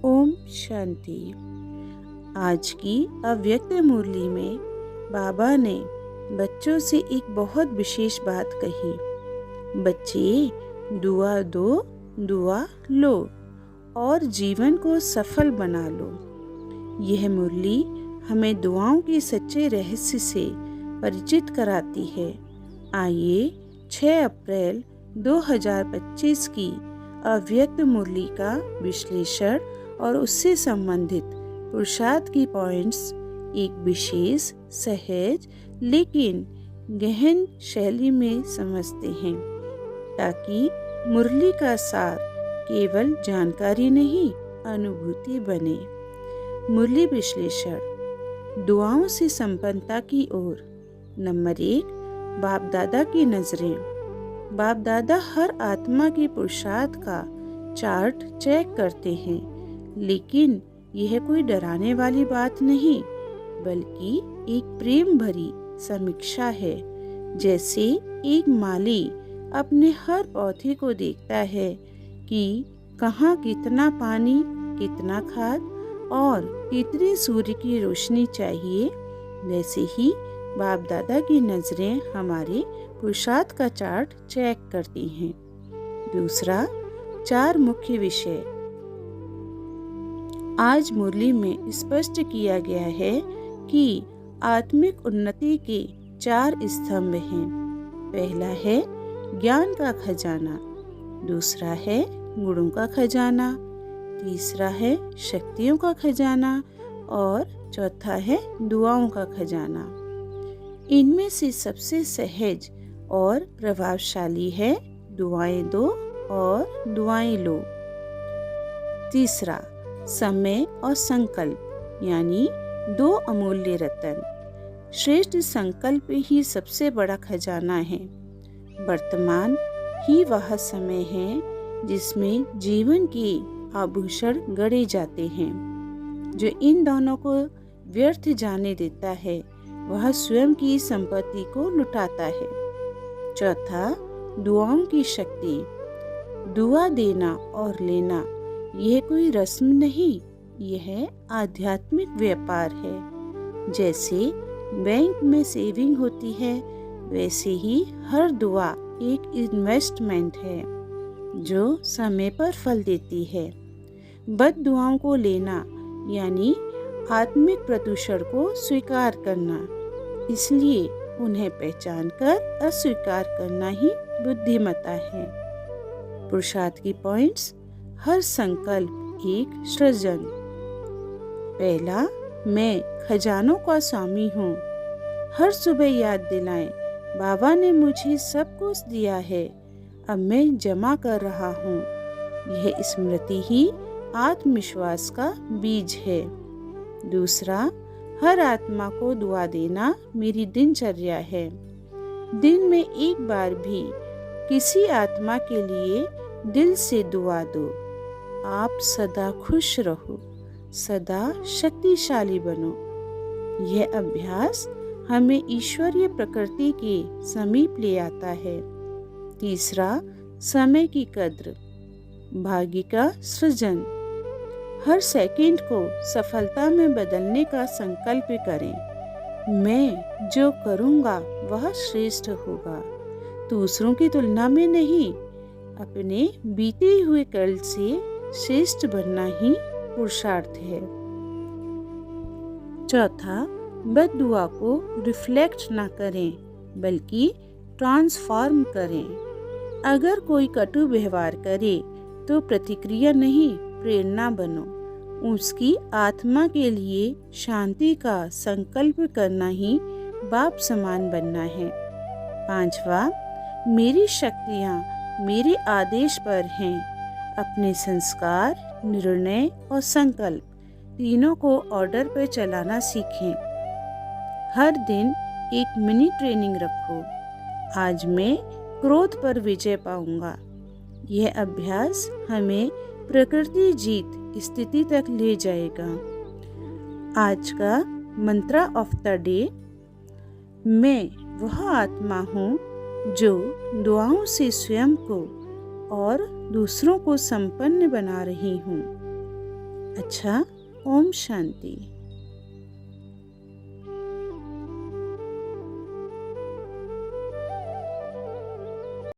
ओम शांति। आज की अव्यक्त मुरली में बाबा ने बच्चों से एक बहुत विशेष बात कही। बच्चे, दुआ दो, दुआ लो और जीवन को सफल बना लो। यह मुरली हमें दुआओं के सच्चे रहस्य से परिचित कराती है। आइए 6 अप्रैल 2025 की अव्यक्त मुरली का विश्लेषण और उससे संबंधित पुरुषार्थ की पॉइंट्स एक विशेष, सहज लेकिन गहन शैली में समझते हैं, ताकि मुरली का सार केवल जानकारी नहीं, अनुभूति बने। मुरली विश्लेषण। दुआओं से संपन्नता की ओर। नंबर 1, बाप दादा की नजरें। बाप दादा हर आत्मा के पुरुषार्थ का चार्ट चेक करते हैं, लेकिन यह कोई डराने वाली बात नहीं, बल्कि एक प्रेम भरी समीक्षा है। जैसे एक माली अपने हर पौधे को देखता है कि कहाँ कितना पानी, कितना खाद और कितनी सूर्य की रोशनी चाहिए, वैसे ही बाप दादा की नजरें हमारे पुरुषार्थ का चार्ट चेक करती हैं। दूसरा, 4 मुख्य विषय। आज मुरली में स्पष्ट किया गया है कि आत्मिक उन्नति के 4 स्तंभ हैं। पहला है ज्ञान का खजाना, दूसरा है गुणों का खजाना, तीसरा है शक्तियों का खजाना और चौथा है दुआओं का खजाना। इनमें से सबसे सहज और प्रभावशाली है दुआएं दो और दुआएं लो। तीसरा, समय और संकल्प, यानी 2 अमूल्य रत्न। श्रेष्ठ संकल्प ही सबसे बड़ा खजाना है। वर्तमान ही वह समय है जिसमें जीवन के आभूषण गढ़े जाते हैं। जो इन दोनों को व्यर्थ जाने देता है, वह स्वयं की संपत्ति को लुटाता है। चौथा, दुआओं की शक्ति। दुआ देना और लेना यह कोई रस्म नहीं, यह आध्यात्मिक व्यापार है। जैसे बैंक में सेविंग होती है, वैसे ही हर दुआ एक इन्वेस्टमेंट है जो समय पर फल देती है। बद दुआओं को लेना यानी आत्मिक प्रदूषण को स्वीकार करना, इसलिए उन्हें पहचान कर अस्वीकार करना ही बुद्धिमत्ता है। पुरुषार्थ की पॉइंट्स। हर संकल्प एक सृजन। पहला, मैं खजानों का स्वामी हूँ। हर सुबह याद दिलाएं, बाबा ने मुझे सब कुछ दिया है, अब मैं जमा कर रहा हूँ। यह स्मृति ही आत्मविश्वास का बीज है। दूसरा, हर आत्मा को दुआ देना मेरी दिनचर्या है। दिन में एक बार भी किसी आत्मा के लिए दिल से दुआ दो। आप सदा खुश रहो, सदा शक्तिशाली बनो। यह अभ्यास हमें ईश्वरीय प्रकृति के समीप ले आता है। तीसरा, समय की कद्र, भाग्य का सृजन। हर सेकंड को सफलता में बदलने का संकल्प करें। मैं जो करूँगा वह श्रेष्ठ होगा, दूसरों की तुलना में नहीं। अपने बीते हुए कल से श्रेष्ठ बनना ही पुरुषार्थ है। चौथा, बद दुआ को रिफ्लेक्ट ना करें, बल्कि ट्रांसफॉर्म करें। अगर कोई कटु व्यवहार करे तो प्रतिक्रिया नहीं, प्रेरणा बनो। उसकी आत्मा के लिए शांति का संकल्प करना ही बाप समान बनना है। पांचवा, मेरी शक्तियाँ मेरे आदेश पर हैं। अपने संस्कार, निर्णय और संकल्प तीनों को ऑर्डर पर चलाना सीखें। हर दिन एक मिनी ट्रेनिंग रखो। आज मैं क्रोध पर विजय पाऊंगा। यह अभ्यास हमें प्रकृति जीत स्थिति तक ले जाएगा। आज का मंत्रा ऑफ द डे। मैं वह आत्मा हूँ जो दुआओं से स्वयं को और दूसरों को संपन्न बना रही हूँ। अच्छा, ओम शांति।